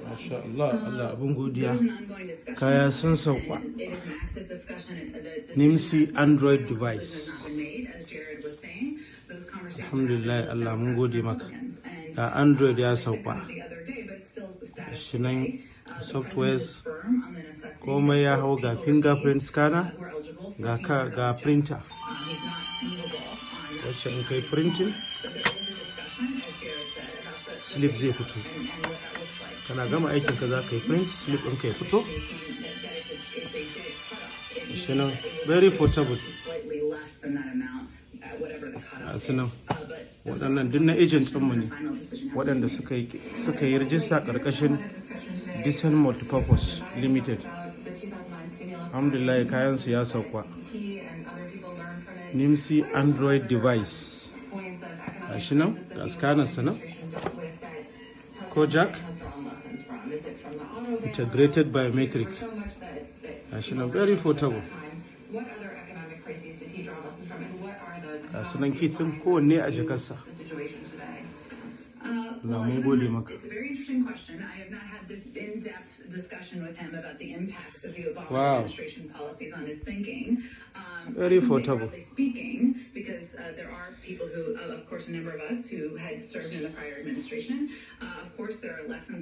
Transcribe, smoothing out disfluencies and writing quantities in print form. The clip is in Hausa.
Masha Allah, Allah abin godiya. Kaya sun sauka. Nimsi Android device. Alhamdulillah, Allah mun gode maka. Da Android ya sauka. Shi nan softwares komai ya hau, ga fingerprint scanner, ga printer. Wacce in kai printing, slip zai fito. Kana gama aikin ka za ka yi print, slip ɗinka ya fito. Shi nan very portable. Nan waɗannan duk na agent ɗinmu ne, waɗanda suka yi rijista ƙarƙashin Decent Multipurpose Limited. Alhamdulillah, kayan su ya sauka. Nimsi Android device. Shi nan ga scanner sa nan. Ko jack. Integrated biometric. Shi nan very portable. Sunan kitin kowanne a jakarsa. It's a very interesting question. I have not had this in-depth discussion with him about the impacts of the Obama administration policies on his thinking. Very portable. Speaking, because there are people who, of course, a number of us who had served in the prior administration. Of course, there are lessons.